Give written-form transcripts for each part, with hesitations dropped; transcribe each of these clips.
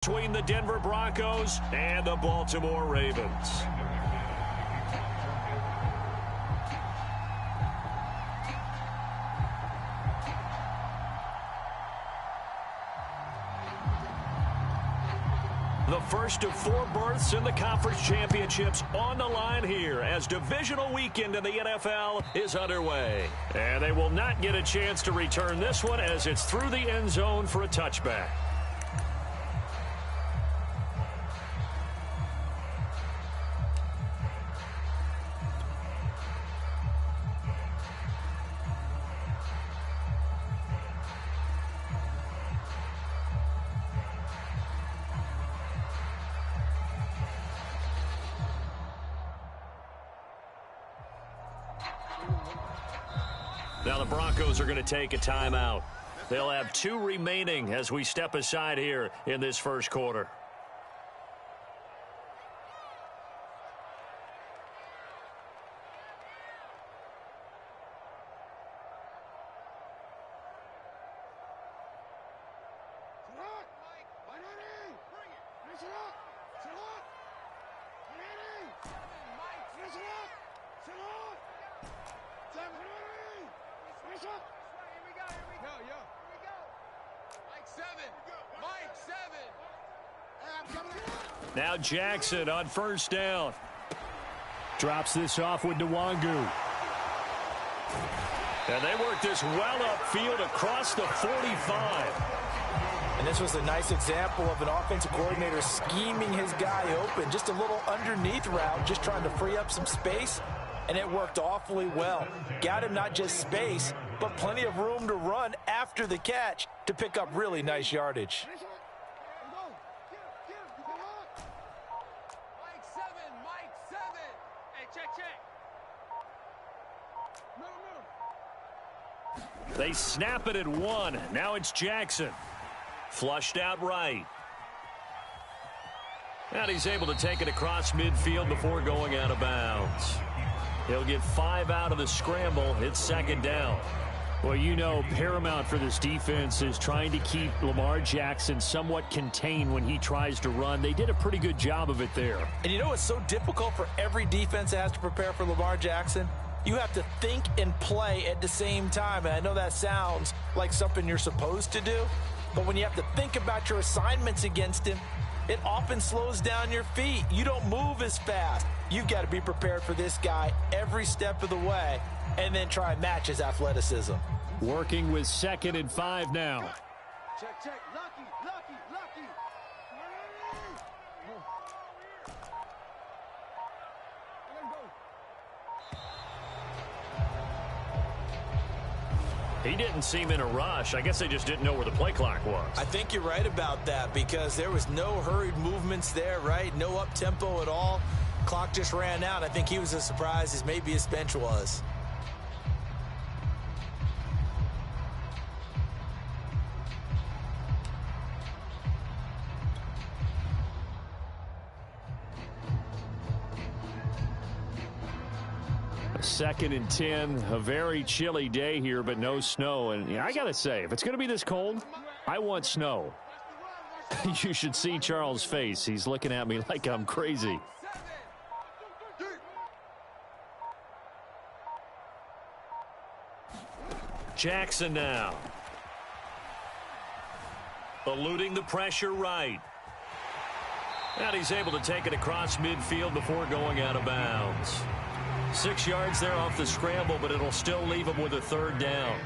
Between the Denver Broncos and the Baltimore Ravens. The first of 4 berths in the conference championships on the line here as divisional weekend in the NFL is underway. And they will not get a chance to return this one as it's through the end zone for a touchback. Now the Broncos are going to take a timeout. They'll have 2 remaining as we step aside here in this first quarter. Now Jackson on first down. Drops this off with Nwangu. And they work this well upfield across the 45. And this was a nice example of an offensive coordinator scheming his guy open. Just a little underneath route, just trying to free up some space. And it worked awfully well. Got him not just space, but plenty of room to run after the catch to pick up really nice yardage. They snap it at 1. Now it's Jackson. Flushed out right. And he's able to take it across midfield before going out of bounds. He'll get 5 out of the scramble. It's second down. Well, you know, paramount for this defense is trying to keep Lamar Jackson somewhat contained when he tries to run. They did a pretty good job of it there. And you know what's so difficult for every defense that has to prepare for Lamar Jackson? You have to think and play at the same time. And I know that sounds like something you're supposed to do, but when you have to think about your assignments against him, it often slows down your feet. You don't move as fast. You've got to be prepared for this guy every step of the way and then try and match his athleticism. Working with 2nd and 5 now. Check, check. Lucky, lucky, lucky. He didn't seem in a rush. I guess they just didn't know where the play clock was. I think you're right about that because there was no hurried movements there, right? No up-tempo at all. Clock just ran out. I think he was as surprised as maybe his bench was. Second and 10, a very chilly day here, but no snow. And I got to say, if it's going to be this cold, I want snow. You should see Charles' face. He's looking at me like I'm crazy. Jackson now. Eluding the pressure right. And he's able to take it across midfield before going out of bounds. 6 yards there off the scramble, but it'll still leave him with a 3rd down.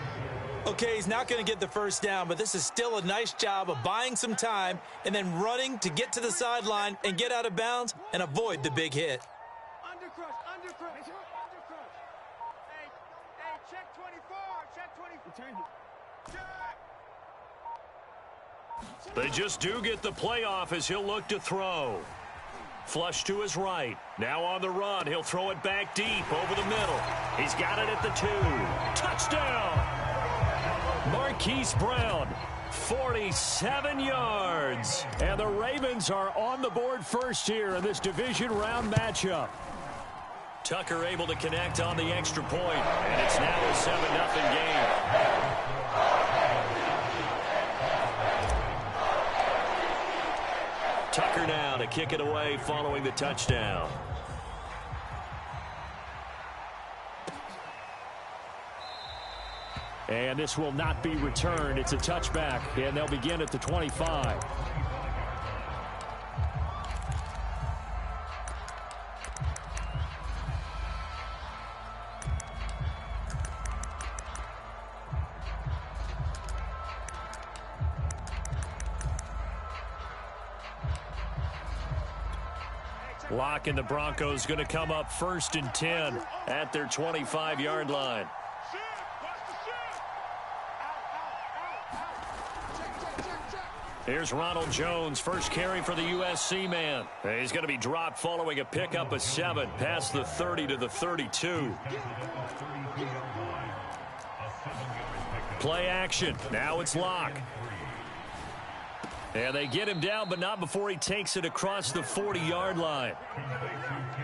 Okay, he's not going to get the first down, but this is still a nice job of buying some time and then running to get to the sideline and get out of bounds and avoid the big hit. Undercrush, undercrush, undercrush. Hey, check 24, check 24. Check. They just do get the play off as he'll look to throw. Flush to his right. Now on the run. He'll throw it back deep over the middle. He's got it at the 2. Touchdown! Marquise Brown, 47 yards. And the Ravens are on the board first here in this division round matchup. Tucker able to connect on the extra point, and it's now a 7-0 game. Tucker now to kick it away following the touchdown. And this will not be returned. It's a touchback, and they'll begin at the 25. Lock and the Broncos going to come up 1st and 10 at their 25-yard line. Here's Ronald Jones, first carry for the USC man. He's going to be dropped following a pickup of 7 past the 30 to the 32. Play action. Now it's Lock. And they get him down, but not before he takes it across the 40-yard line.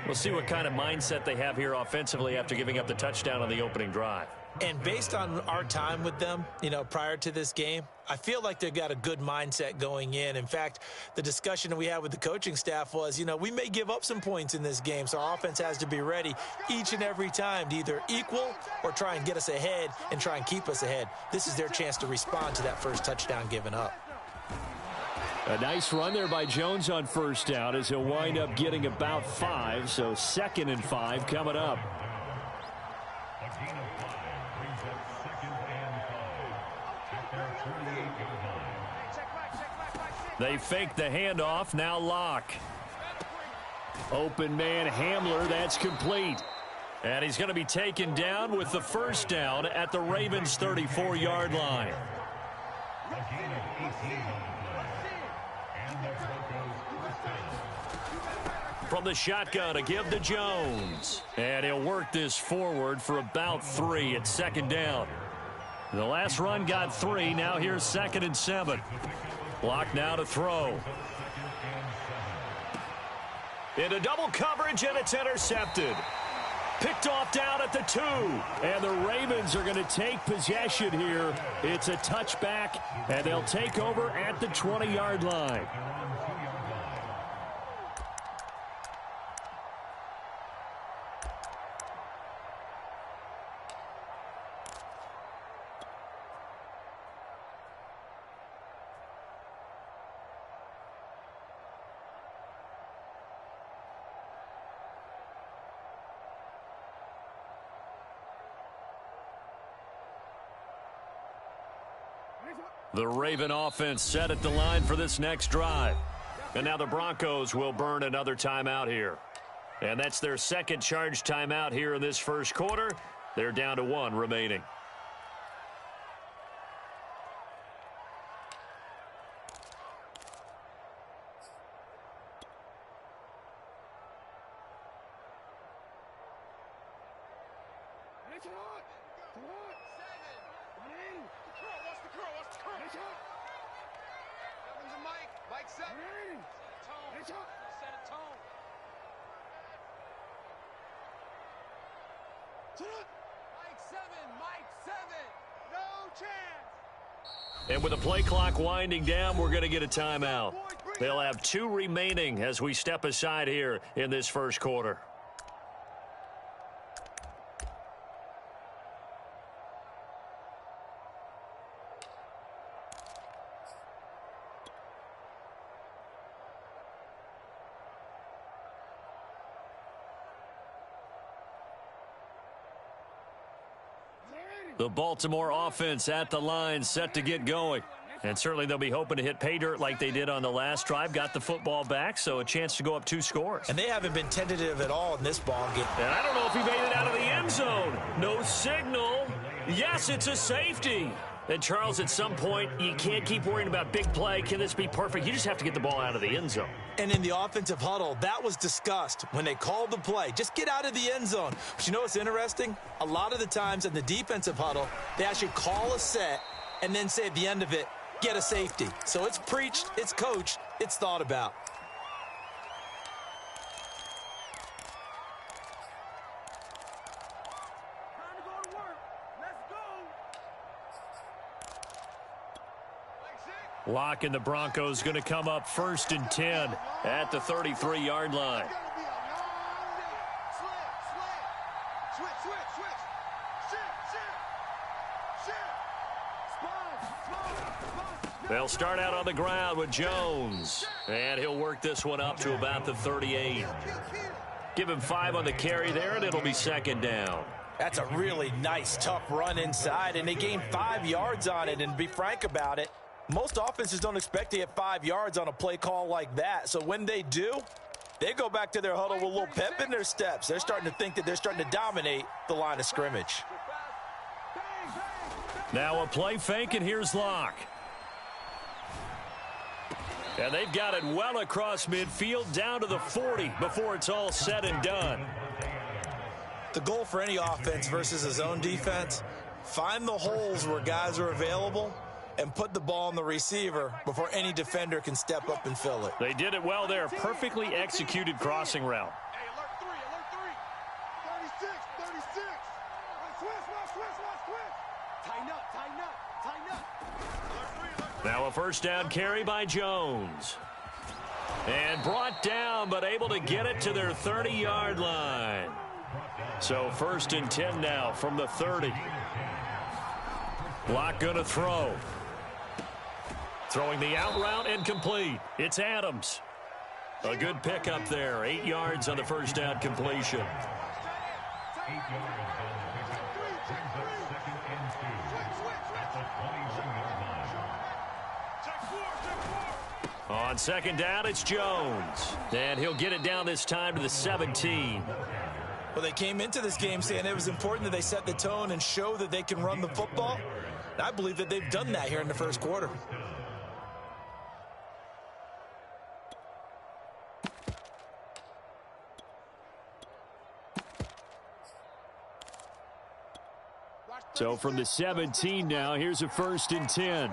We'll see what kind of mindset they have here offensively after giving up the touchdown on the opening drive. And based on our time with them, prior to this game, I feel like they've got a good mindset going in. In fact, the discussion that we had with the coaching staff was, we may give up some points in this game, so our offense has to be ready each and every time to either equal or try and get us ahead and try and keep us ahead. This is their chance to respond to that first touchdown given up. A nice run there by Jones on first down as he'll wind up getting about 5, so 2nd and 5 coming up. They fake the handoff, now Lock. Open man Hamler, that's complete. And he's going to be taken down with the first down at the Ravens' 34-yard line. From the shotgun, a give to Jones. And he'll work this forward for about 3 at 2nd down. The last run got 3. Now here's 2nd and 7. Lock now to throw. Into double coverage, and it's intercepted. Picked off down at the 2. And the Ravens are going to take possession here. It's a touchback, and they'll take over at the 20-yard line. The Raven offense set at the line for this next drive. And now the Broncos will burn another timeout here. And that's their second charge timeout here in this first quarter. They're down to 1 remaining. And with the play clock winding down, we're going to get a timeout. They'll have 2 remaining as we step aside here in this first quarter. The Baltimore offense at the line, set to get going. And certainly they'll be hoping to hit pay dirt like they did on the last drive. Got the football back, so a chance to go up 2 scores. And they haven't been tentative at all in this ball game. And I don't know if he made it out of the end zone. No signal. Yes, it's a safety. And, Charles, at some point, you can't keep worrying about big play. Can this be perfect? You just have to get the ball out of the end zone. And in the offensive huddle, that was discussed when they called the play. Just get out of the end zone. But you know what's interesting? A lot of the times in the defensive huddle, they actually call a set and then say at the end of it, get a safety. So it's preached, it's coached, it's thought about. Locke and the Broncos going to come up 1st and 10 at the 33-yard line. They'll start out on the ground with Jones, and he'll work this one up to about the 38. Give him 5 on the carry there, and it'll be 2nd down. That's a really nice, tough run inside, and they gained 5 yards on it. And to be frank about it, most offenses don't expect to get 5 yards on a play call like that. So when they do, they go back to their huddle with a little pep in their steps. They're starting to think that they're starting to dominate the line of scrimmage. Now a play fake, and here's Locke. And they've got it well across midfield down to the 40 before it's all said and done. The goal for any offense versus a zone defense, find the holes where guys are available and put the ball on the receiver before any defender can step up and fill it. They did it well there. Perfectly executed crossing route. Hey, alert 3, alert 3. 36, 36. Switch. Tighten up. Now a 1st down carry by Jones. And brought down, but able to get it to their 30-yard line. So 1st and 10 now from the 30. Locke going to throw. Throwing the out route and complete. It's Adams. A good pickup there. 8 yards on the 1st down completion. On 2nd down, it's Jones. And he'll get it down this time to the 17. Well, they came into this game saying it was important that they set the tone and show that they can run the football. And I believe that they've done that here in the 1st quarter. So from the 17 now, here's a 1st and 10.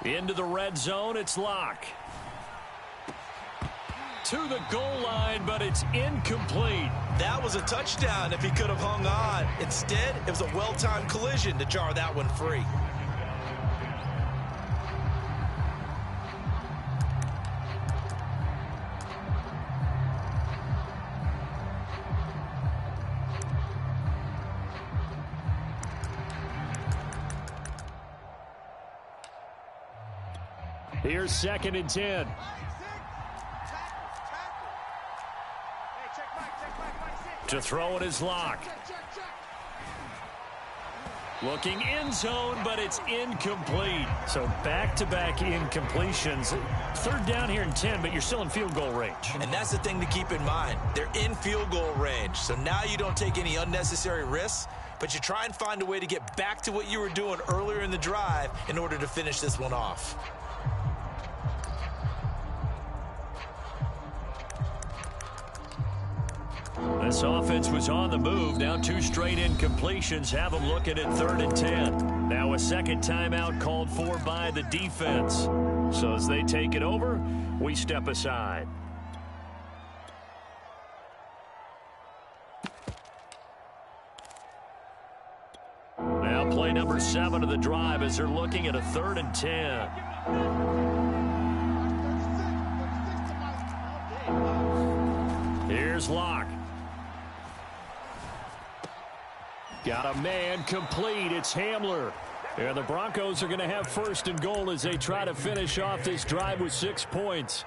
Into the red zone, it's Locke. To the goal line, but it's incomplete. That was a touchdown if he could have hung on. Instead, it was a well-timed collision to jar that one free. Here's 2nd and 10. To throw it is Locke. Looking end zone, but it's incomplete. So back-to-back incompletions. 3rd down here and 10, but you're still in field goal range. And that's the thing to keep in mind. They're in field goal range. So now you don't take any unnecessary risks, but you try and find a way to get back to what you were doing earlier in the drive in order to finish this one off. This offense was on the move. Now 2 straight incompletions have them looking at 3rd and 10. Now a 2nd timeout called for by the defense. So as they take it over, we step aside. Now play number 7 of the drive as they're looking at a 3rd and 10. Here's Locke. Got a man complete. It's Hamler. And the Broncos are going to have 1st and goal as they try to finish off this drive with 6 points.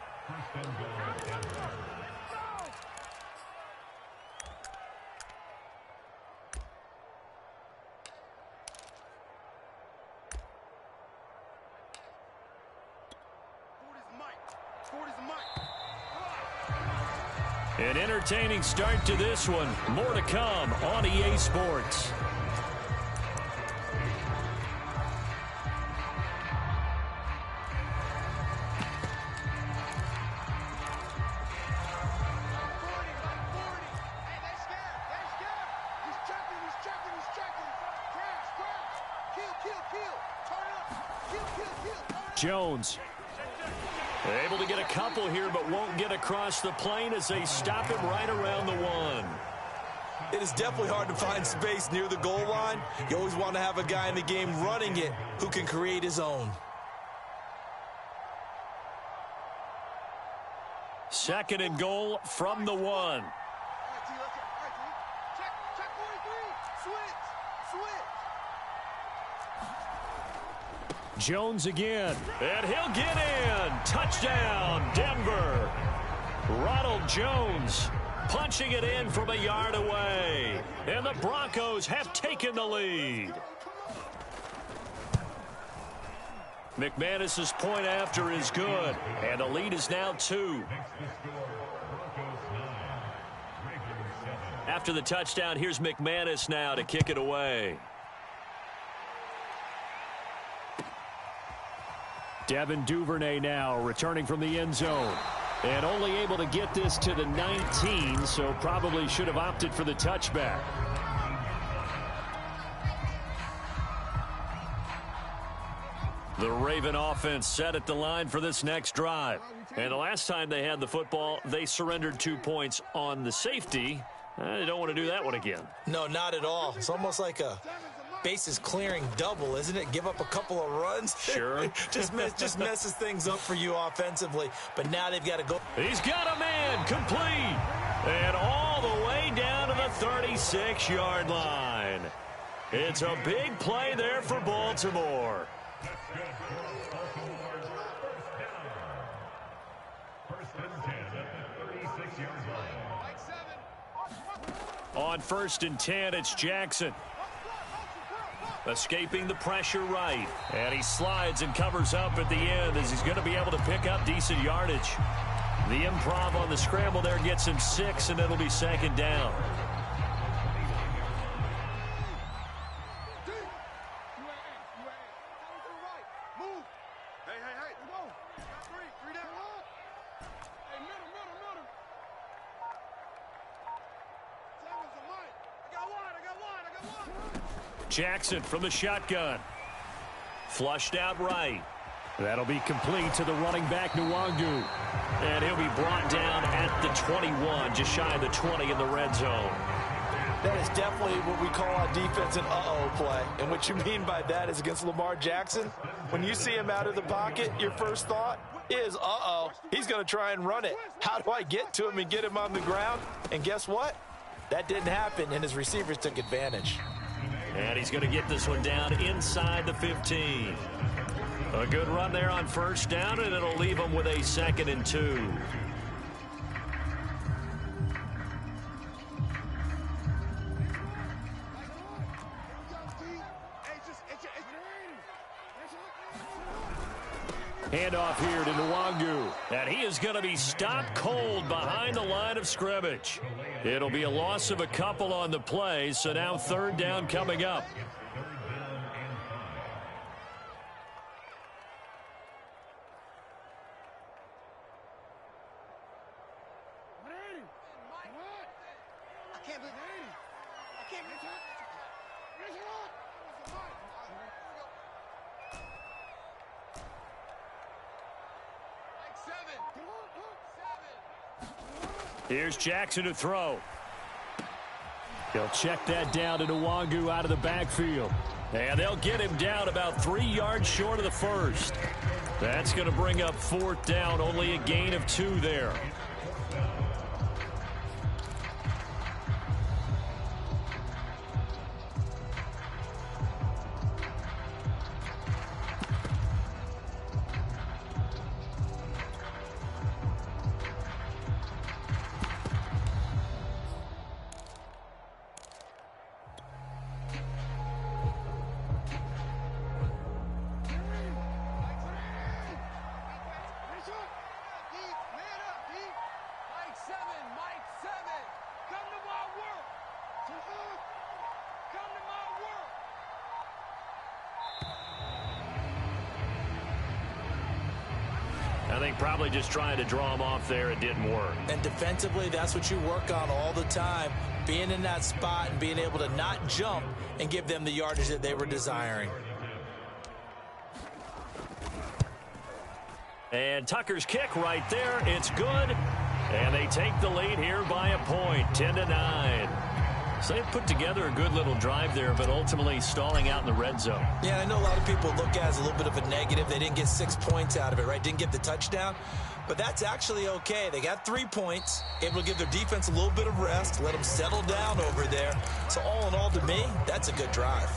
An entertaining start to this one. More to come on EA Sports. Jones. Able to get a couple here, but won't get across the plane as they stop him right around the 1. It is definitely hard to find space near the goal line. You always want to have a guy in the game running it who can create his own. Second and goal from the 1. Check 43. Switch. Jones again. And he'll get in. Touchdown, Denver. Ronald Jones punching it in from a yard away. And the Broncos have taken the lead. McManus's point after is good. And the lead is now 2. After the touchdown, here's McManus now to kick it away. Devin Duvernay now returning from the end zone. And only able to get this to the 19, so probably should have opted for the touchback. The Raven offense set at the line for this next drive. And the last time they had the football, they surrendered 2 points on the safety. They don't want to do that one again. No, not at all. It's almost like a bases clearing double, isn't it? Give up a couple of runs. Sure. just messes things up for you offensively. But now they've got to go. He's got a man complete. And all the way down to the 36-yard line. It's a big play there for Baltimore. On 1st and 10, it's Jackson. Escaping the pressure right. And he slides and covers up at the end as he's going to be able to pick up decent yardage. The improv on the scramble there gets him 6, and it'll be 2nd down. Jackson from the shotgun. Flushed out right. That'll be complete to the running back, Nwangu. And he'll be brought down at the 21, just shy of the 20 in the red zone. That is definitely what we call a defense an uh-oh play. And what you mean by that is against Lamar Jackson, when you see him out of the pocket, your first thought is, uh-oh, he's going to try and run it. How do I get to him and get him on the ground? And guess what? That didn't happen, and his receivers took advantage. And he's going to get this one down inside the 15. A good run there on 1st down, and it'll leave him with a 2nd and 2. Handoff here to Nwangu. And he is going to be stopped cold behind the line of scrimmage. It'll be a loss of a couple on the play, so now 3rd down coming up. Here's Jackson to throw. He'll check that down to Nwangu out of the backfield. And they'll get him down about 3 yards short of the 1st. That's going to bring up 4th down, only a gain of 2 there. I think probably just trying to draw him off there, it didn't work. And defensively, that's what you work on all the time. Being in that spot and being able to not jump and give them the yardage that they were desiring. And Tucker's kick right there. It's good. And they take the lead here by a point, 10-9. So they put together a good little drive there, but ultimately stalling out in the red zone. Yeah, I know a lot of people look at it as a little bit of a negative. They didn't get 6 points out of it, right? Didn't get the touchdown. But that's actually okay. They got 3 points, able to give their defense a little bit of rest, let them settle down over there. So all in all, to me, that's a good drive.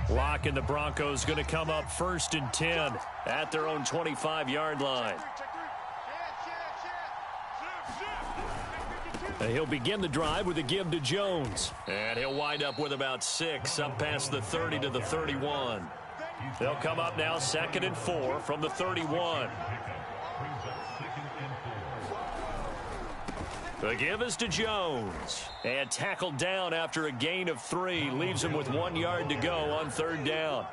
Lock and the Broncos going to come up 1st and 10 at their own 25-yard line. And he'll begin the drive with a give to Jones. And he'll wind up with about 6 up past the 30 to the 31. They'll come up now 2nd and 4 from the 31. The give is to Jones. And tackled down after a gain of 3. Leaves him with 1 yard to go on 3rd down.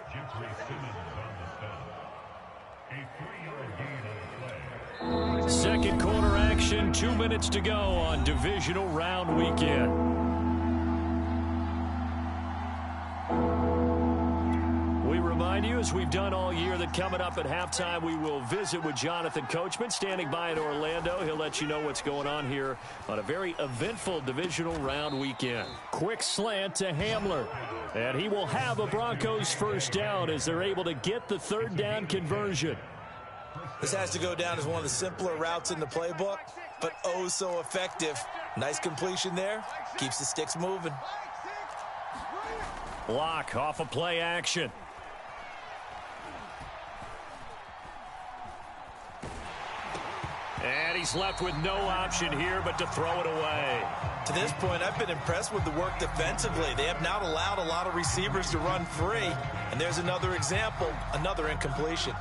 Second quarter action, 2 minutes to go on divisional round weekend. We remind you, as we've done all year, that coming up at halftime, we will visit with Jonathan Coachman, standing by in Orlando. He'll let you know what's going on here on a very eventful divisional round weekend. Quick slant to Hamler. And he will have a Broncos first down as they're able to get the 3rd down conversion. This has to go down as one of the simpler routes in the playbook, but oh so effective. Nice completion there. Keeps the sticks moving. Lock off a play action. And he's left with no option here but to throw it away. To this point, I've been impressed with the work defensively. They have not allowed a lot of receivers to run free. And there's another example, another incompletion.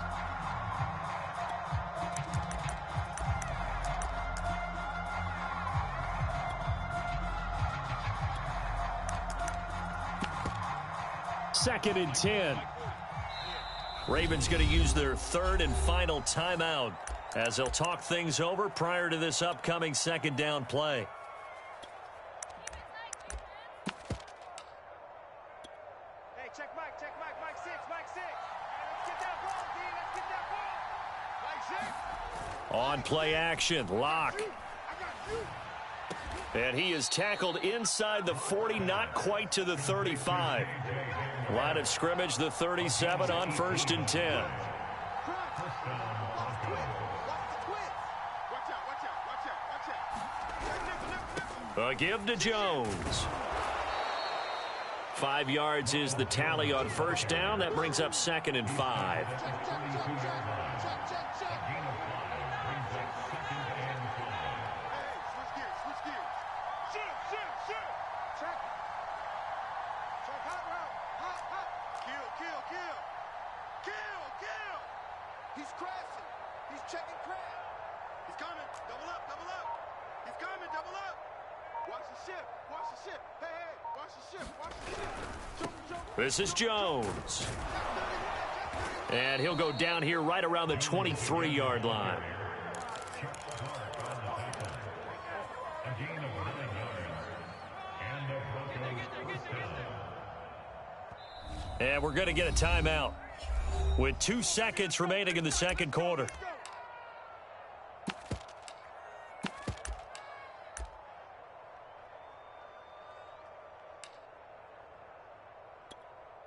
Second and 10. Ravens going to use their 3rd and final timeout as they'll talk things over prior to this upcoming 2nd down play. Hey, check Mike 6, Mike 6. Hey, let's get that ball, D, let's get that ball. Mike 6. On play action, Lock. And he is tackled inside the 40, not quite to the 35. Line of scrimmage, the 37 on 1st and 10. A give to Jones. 5 yards is the tally on 1st down. That brings up 2nd and 5. He's crashing. He's checking crash. He's coming. Double up. He's coming. Double up. Watch the ship. Hey, watch the ship. This is Jones. And he'll go down here right around the 23-yard line. And we're going to get a timeout with 2 seconds remaining in the 2nd quarter.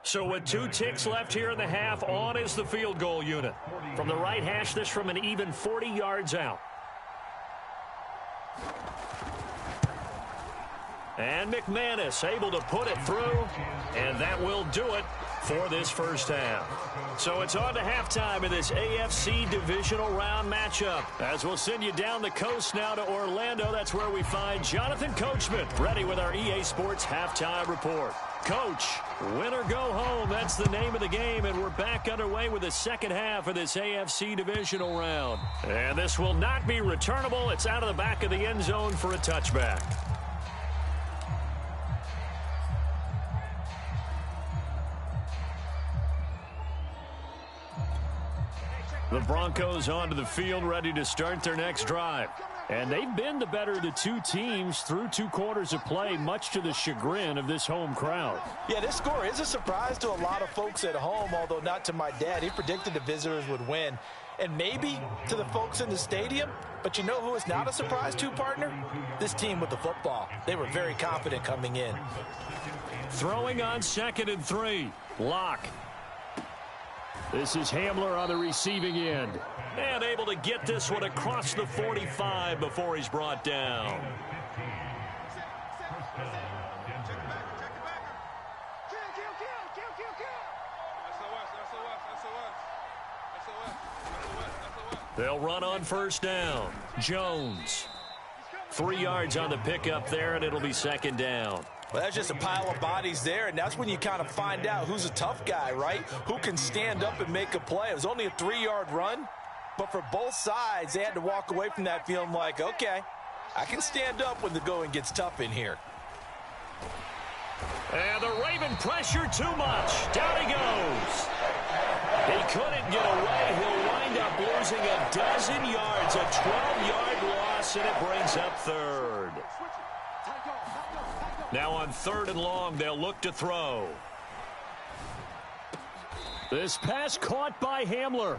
So with 2 ticks left here in the half, on is the field goal unit. From the right hash, this from an even 40 yards out. And McManus able to put it through, and that will do it for this first half. So it's on to halftime in this AFC divisional round matchup. As we'll send you down the coast now to Orlando, that's where we find Jonathan Coachman, ready with our EA Sports halftime report. Coach, win or go home, that's the name of the game, and we're back underway with the 2nd half of this AFC divisional round. And this will not be returnable. It's out of the back of the end zone for a touchback. The Broncos onto the field, ready to start their next drive. And they've been the better of the two teams through 2 quarters of play, much to the chagrin of this home crowd. Yeah, this score is a surprise to a lot of folks at home, although not to my dad. He predicted the visitors would win. And maybe to the folks in the stadium, but you know who is not a surprise to, partner? This team with the football. They were very confident coming in. Throwing on 2nd and 3. Lock. This is Hamler on the receiving end. And able to get this one across the 45 before he's brought down. They'll run on 1st down. Jones. 3 yards on the pickup there, and it'll be 2nd down. Well, that's just a pile of bodies there, and that's when you kind of find out who's a tough guy, right? Who can stand up and make a play. It was only a 3-yard run, but for both sides, they had to walk away from that feeling like, okay, I can stand up when the going gets tough in here. And the Raven pressure too much. Down he goes. He couldn't get away. He'll wind up losing a dozen yards, a 12-yard loss, and it brings up 3rd. Now on 3rd and long, they'll look to throw. This pass caught by Hamler.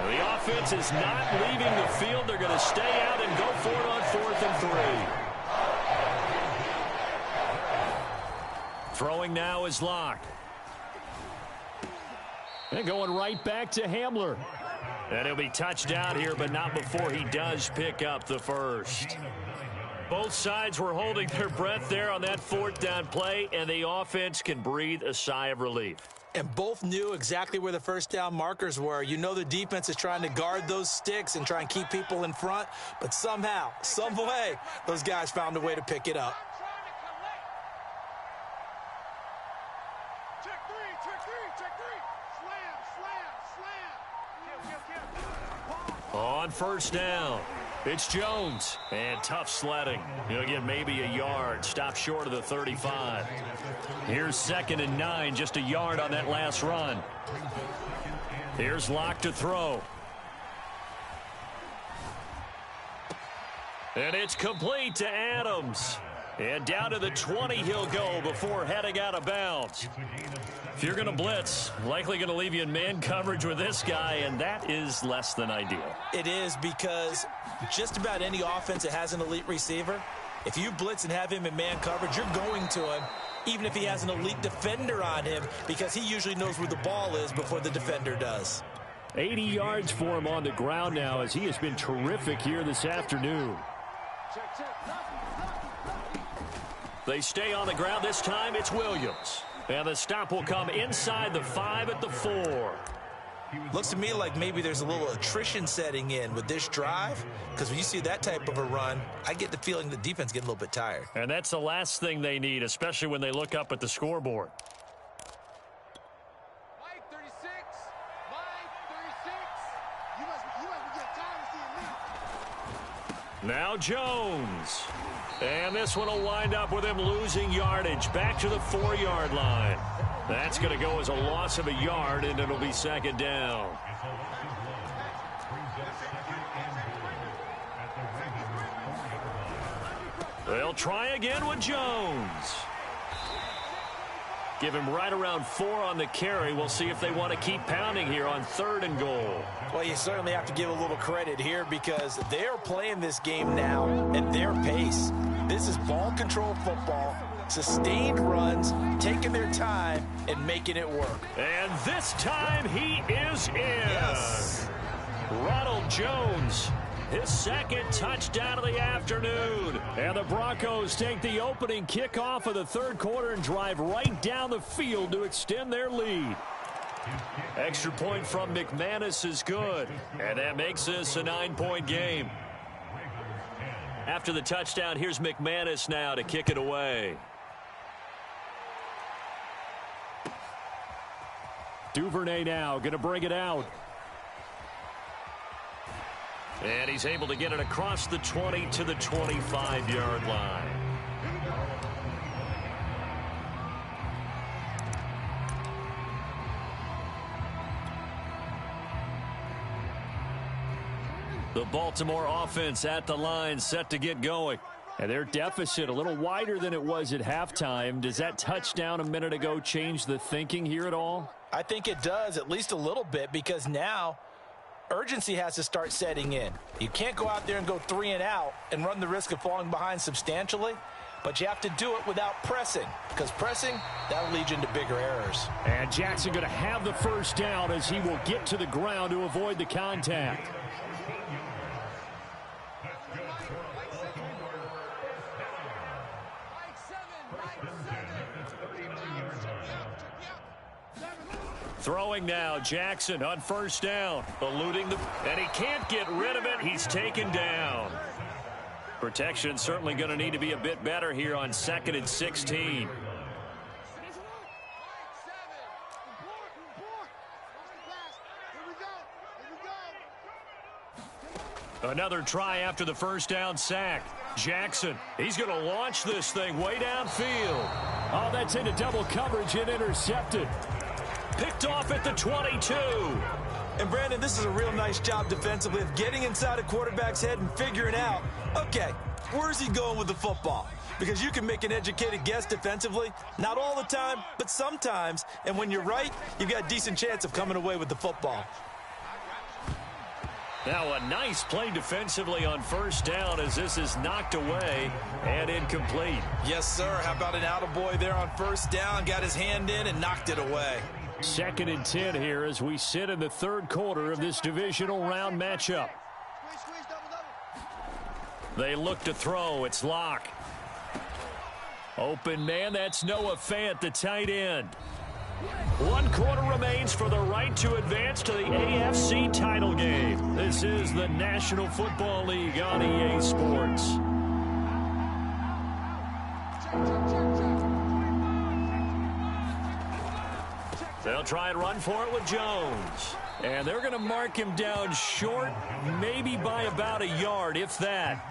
The offense is not leaving the field. They're going to stay out and go for it on 4th and 3. Throwing now is Locke. And going right back to Hamler. And he'll be touched out here, but not before he does pick up the 1st. Both sides were holding their breath there on that 4th down play, and the offense can breathe a sigh of relief. And both knew exactly where the 1st down markers were. You know the defense is trying to guard those sticks and try and keep people in front, but somehow, some way, those guys found a way to pick it up. On 1st down, it's Jones. And tough sledding. He'll get maybe a yard. Stop short of the 35. Here's 2nd and 9, just a yard on that last run. Here's Locke to throw. And it's complete to Adams. And down to the 20 he'll go before heading out of bounds. If you're going to blitz, likely going to leave you in man coverage with this guy, and that is less than ideal. It is, because just about any offense that has an elite receiver, if you blitz and have him in man coverage, you're going to him, even if he has an elite defender on him, because he usually knows where the ball is before the defender does. 80 yards for him on the ground now, as he has been terrific here this afternoon. They stay on the ground. This time it's Williams. And the stop will come inside the 5 at the 4. Looks to me like maybe there's a little attrition setting in with this drive, because when you see that type of a run, I get the feeling the defense getting a little bit tired. And that's the last thing they need, especially when they look up at the scoreboard. Mike 36. Mike 36. You must be getting tired of seeing me. Now Jones. And this one will wind up with him losing yardage back to the 4-yard line. That's going to go as a loss of a yard, and it'll be 2nd down. They'll try again with Jones. Give him right around 4 on the carry. We'll see if they want to keep pounding here on 3rd and goal. Well, you certainly have to give a little credit here, because they're playing this game now at their pace. This is ball control football, sustained runs, taking their time, and making it work. And this time he is in. Yes. Ronald Jones, his 2nd touchdown of the afternoon. And the Broncos take the opening kickoff of the 3rd quarter and drive right down the field to extend their lead. Extra point from McManus is good, and that makes this a 9-point game. After the touchdown, here's McManus now to kick it away. Duvernay now going to bring it out. And he's able to get it across the 20 to the 25-yard line. The Baltimore offense at the line, set to get going. And their deficit a little wider than it was at halftime. Does that touchdown a minute ago change the thinking here at all? I think it does, at least a little bit, because now urgency has to start setting in. You can't go out there and go 3 and out and run the risk of falling behind substantially, but you have to do it without pressing, because pressing, that'll lead you into bigger errors. And Jackson going to have the first down as he will get to the ground to avoid the contact. Throwing now, Jackson on first down, eluding and he can't get rid of it. He's taken down. Protection certainly going to need to be a bit better here on 2nd and 16. Another try after the first down sack. Jackson, he's going to launch this thing way downfield. Oh, that's into double coverage and intercepted. Picked off at the 22. And, Brandon, this is a real nice job defensively of getting inside a quarterback's head and figuring out, okay, where's he going with the football? Because you can make an educated guess defensively, not all the time, but sometimes. And when you're right, you've got a decent chance of coming away with the football. Now a nice play defensively on first down as this is knocked away and incomplete. Yes, sir. How about an attaboy there on first down? Got his hand in and knocked it away. 2nd and 10 here as we sit in the third quarter of this divisional round matchup. They look to throw. It's Locke. Open man. That's Noah Fant, the tight end. 1 quarter remains for the right to advance to the AFC title game. This is the National Football League on EA Sports. They'll try and run for it with Jones. And they're going to mark him down short, maybe by about a yard, if that.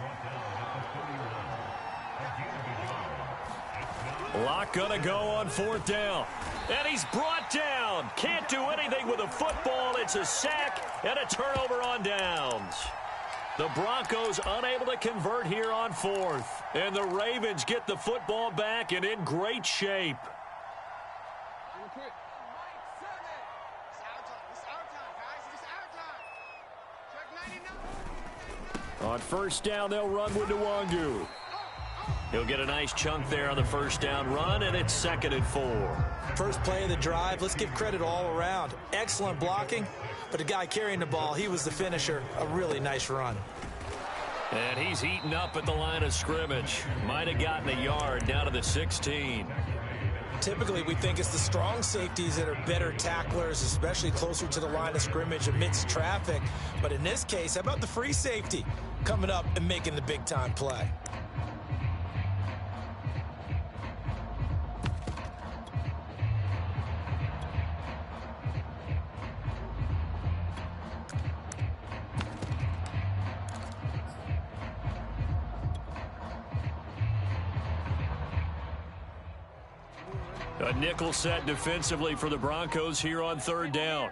Locke going to go on 4th down. And he's brought down. Can't do anything with a football. It's a sack and a turnover on downs. The Broncos unable to convert here on 4th. And the Ravens get the football back and in great shape. On first down, they'll run with Nwangu. He'll get a nice chunk there on the first down run, and it's 2nd and 4. First play of the drive, let's give credit all around. Excellent blocking, but the guy carrying the ball, he was the finisher. A really nice run. And he's eaten up at the line of scrimmage. Might have gotten a yard down to the 16. Typically, we think it's the strong safeties that are better tacklers, especially closer to the line of scrimmage amidst traffic. But in this case, how about the free safety coming up and making the big-time play? A nickel set defensively for the Broncos here on 3rd down.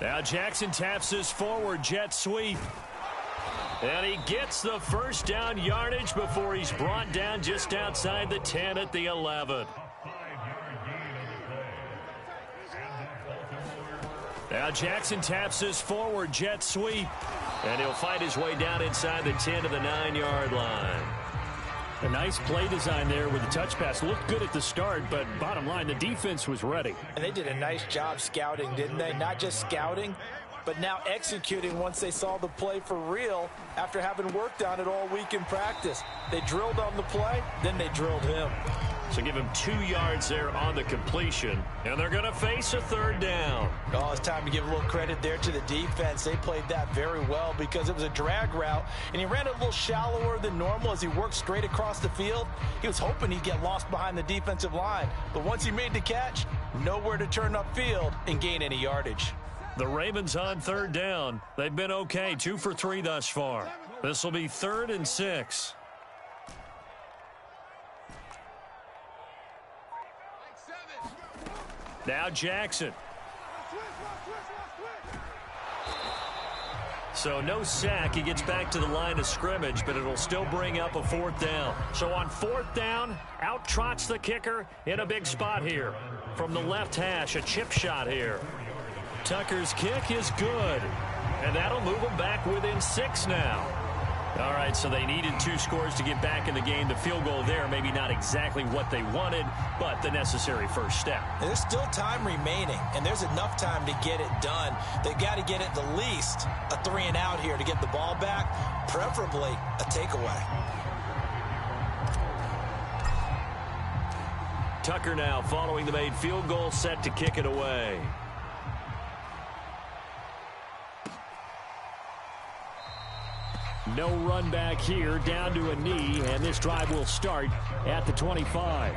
Now Jackson taps this forward jet sweep. And he gets the first down yardage before he's brought down just outside the 10 at the 11. Now Jackson taps this forward jet sweep. And he'll fight his way down inside the 10 to the 9-yard line. A nice play design there with the touch pass. Looked good at the start, but bottom line, the defense was ready. And they did a nice job scouting, didn't they? Not just scouting, but now executing once they saw the play for real after having worked on it all week in practice. They drilled on the play, then they drilled him. So give him 2 yards there on the completion, and they're going to face a 3rd down. Oh, it's time to give a little credit there to the defense. They played that very well because it was a drag route, and he ran it a little shallower than normal as he worked straight across the field. He was hoping he'd get lost behind the defensive line, but once he made the catch, nowhere to turn upfield and gain any yardage. The Ravens on 3rd down. They've been okay, 2 for 3 thus far. This will be 3rd and 6. Now Jackson. So no sack. He gets back to the line of scrimmage, but it'll still bring up a 4th down. So on 4th down, out trots the kicker in a big spot here. From the left hash, a chip shot here. Tucker's kick is good. And that'll move them back within 6 now. All right, so they needed 2 scores to get back in the game. The field goal there, maybe not exactly what they wanted, but the necessary first step. There's still time remaining, and there's enough time to get it done. They've got to get at the least a 3-and-out here to get the ball back, preferably a takeaway. Tucker now following the made field goal, set to kick it away. No run back here, down to a knee, and this drive will start at the 25.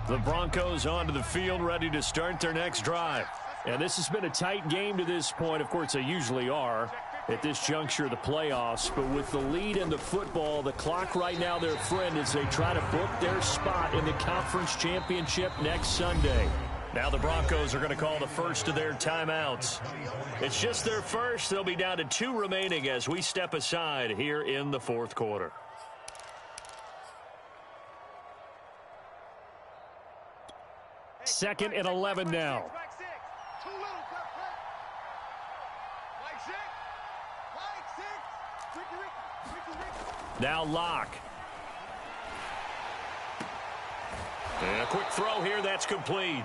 The Broncos onto the field, ready to start their next drive. And this has been a tight game to this point. Of course, they usually are at this juncture of the playoffs. But with the lead in the football, the clock right now their friend as they try to book their spot in the conference championship next Sunday. Now the Broncos are going to call the first of their timeouts. It's just their first. They'll be down to 2 remaining as we step aside here in the 4th quarter. Second and 11 now. Now Locke. And a quick throw here, that's complete.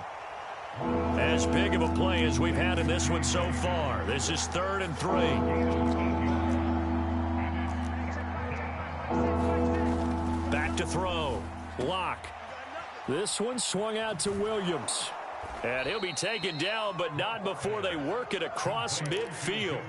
As big of a play as we've had in this one so far. This is 3rd and 3. Back to throw. Locke. This one swung out to Williams. And he'll be taken down, but not before they work it across midfield.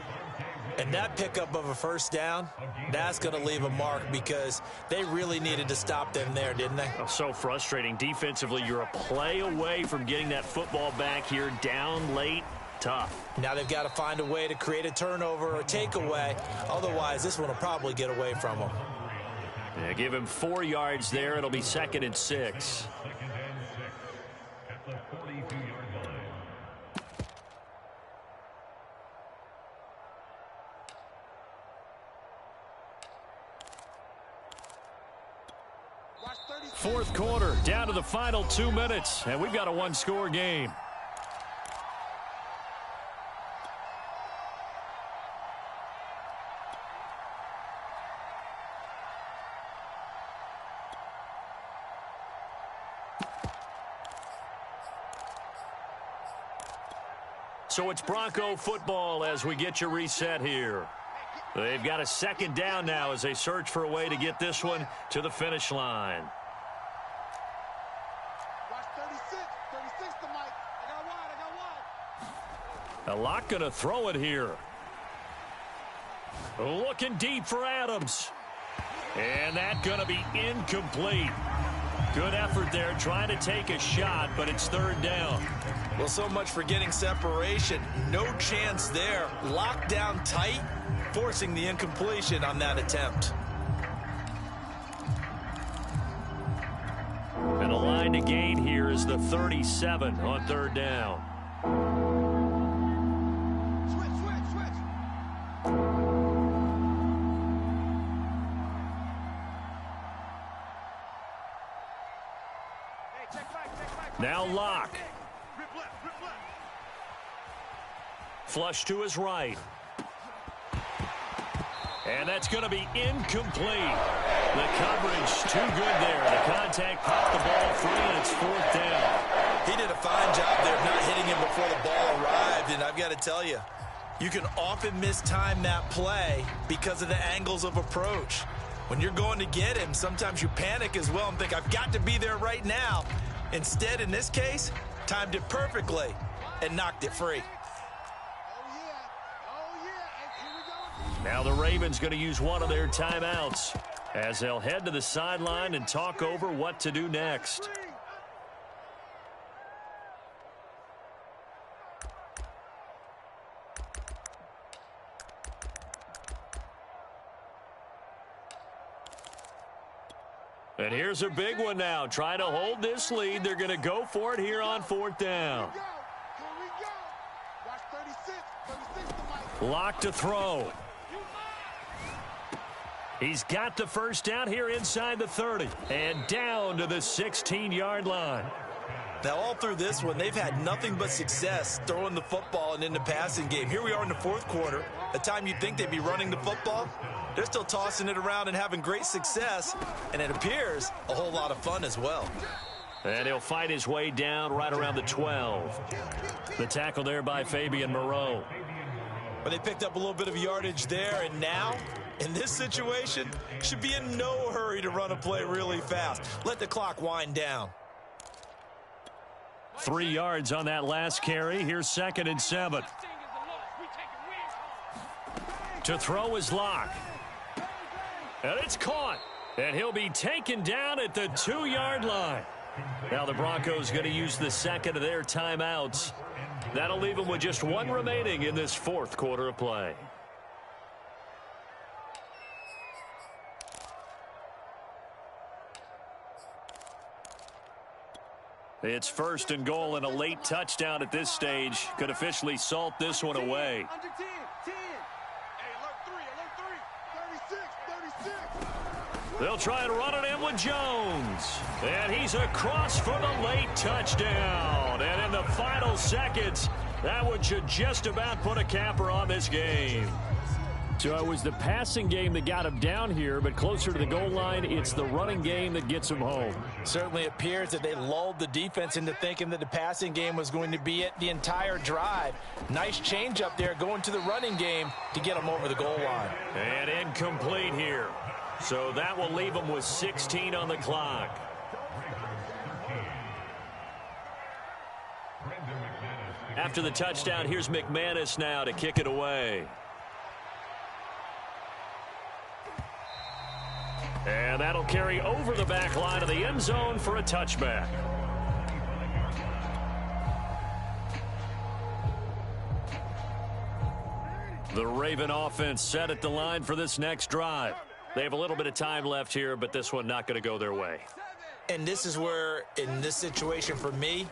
And that pickup of a first down, that's going to leave a mark because they really needed to stop them there, didn't they? Oh, so frustrating. Defensively, you're a play away from getting that football back here, down late. Tough. Now they've got to find a way to create a turnover or takeaway. Otherwise, this one will probably get away from them. Yeah, give him 4 yards there. It'll be 2nd and 6. Fourth quarter, down to the final 2 minutes, and we've got a 1-score game. So it's Bronco football as we get you reset here. They've got a 2nd down now as they search for a way to get this one to the finish line. A lot going to throw it here. Looking deep for Adams. And that going to be incomplete. Good effort there trying to take a shot, but it's 3rd down. Well, so much for getting separation. No chance there. Locked down tight, forcing the incompletion on that attempt. And the line to gain here is the 37 on 3rd down. Now Locke. Flush to his right. And that's going to be incomplete. The coverage too good there. The contact popped the ball free, and it's 4th down. He did a fine job there of not hitting him before the ball arrived, and I've got to tell you, you can often mistime that play because of the angles of approach. When you're going to get him, sometimes you panic as well and think, I've got to be there right now. Instead, in this case, timed it perfectly and knocked it free. Now the Ravens going to use one of their timeouts as they'll head to the sideline and talk over what to do next. And here's a big one now. Trying to hold this lead. They're going to go for it here on 4th down. Here we go. Watch 36. 36 to Mike. Lock to throw. He's got the first down here inside the 30. And down to the 16-yard line. Now, all through this one, they've had nothing but success throwing the football and in the passing game. Here we are in the 4th quarter, a time you'd think they'd be running the football. They're still tossing it around and having great success, and it appears a whole lot of fun as well. And he'll fight his way down right around the 12. The tackle there by Fabian Moreau. But they picked up a little bit of yardage there, and now, in this situation, should be in no hurry to run a play really fast. Let the clock wind down. 3 yards on that last carry. Here's 2nd and 7. To throw is Locke. And it's caught. And he'll be taken down at the 2-yard line. Now the Broncos going to use the second of their timeouts. That'll leave them with just 1 remaining in this 4th quarter of play. It's 1st and goal, and a late touchdown at this stage could officially salt this one away. Under 10. 10. Hey, alert 3. 36. 36. They'll try and run it in with Jones. And he's across for the late touchdown. And in the final seconds, that one should just about put a capper on this game. So it was the passing game that got him down here, but closer to the goal line, it's the running game that gets him home. Certainly appears that they lulled the defense into thinking that the passing game was going to be it the entire drive. Nice change up there going to the running game to get them over the goal line. And incomplete here. So that will leave them with 16 on the clock. After the touchdown, here's McManus now to kick it away. And that'll carry over the back line of the end zone for a touchback. The Raven offense set at the line for this next drive. They have a little bit of time left here, but this one not going to go their way. And this is where, in this situation for me,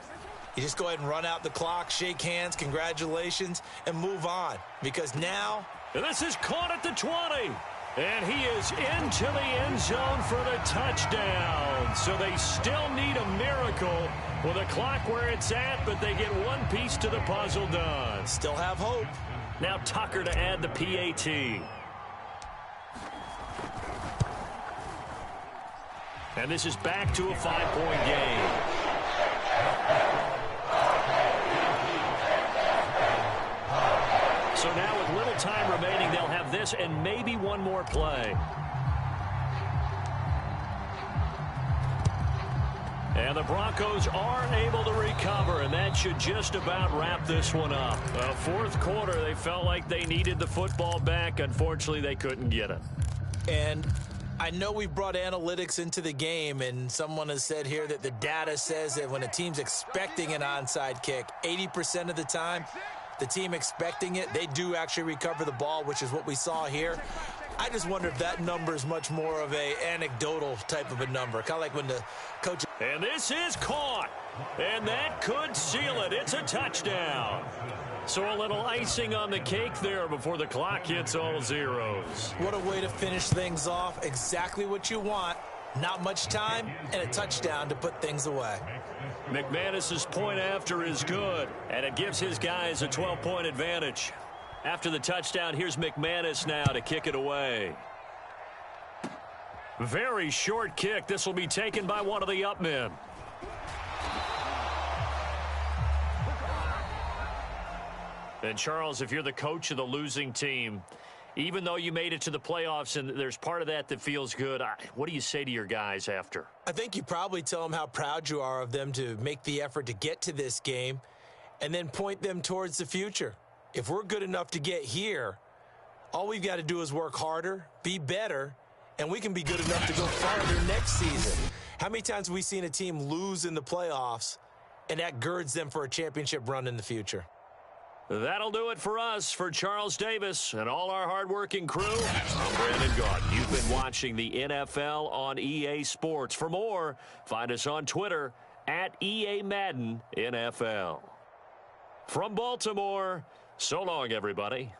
you just go ahead and run out the clock, shake hands, congratulations, and move on. Because now... And this is caught at the 20. And he is into the end zone for the touchdown. So they still need a miracle with a clock where it's at, but they get one piece to the puzzle done. Still have hope. Now Tucker to add the PAT. And this is back to a 5-point game. So now with little time remaining, they'll have this and maybe one more play. And the Broncos are able to recover, and that should just about wrap this one up. Fourth quarter, they felt like they needed the football back. Unfortunately, they couldn't get it. And I know we've brought analytics into the game, and someone has said here that the data says that when a team's expecting an onside kick, 80% of the time, the team expecting it, they do actually recover the ball, which is what we saw here. I just wonder if that number is much more of a anecdotal type of a number, kind of like when the coach... And this is caught, and that could seal it. It's a touchdown. So a little icing on the cake there before the clock hits all zeros. What a way to finish things off. Exactly what you want. Not much time and a touchdown to put things away. McManus's point after is good, and it gives his guys a 12-point advantage. After the touchdown, here's McManus now to kick it away. Very short kick. This will be taken by one of the up men. And Charles, if you're the coach of the losing team, even though you made it to the playoffs and there's part of that that feels good, what do you say to your guys after? I think you probably tell them how proud you are of them to make the effort to get to this game and then point them towards the future. If we're good enough to get here, all we've got to do is work harder, be better, and we can be good enough to go farther next season. How many times have we seen a team lose in the playoffs, and that girds them for a championship run in the future? That'll do it for us. For Charles Davis and all our hardworking crew, I'm Brandon Gaudin. You've been watching the NFL on EA Sports. For more, find us on Twitter at EA Madden NFL. From Baltimore, so long, everybody.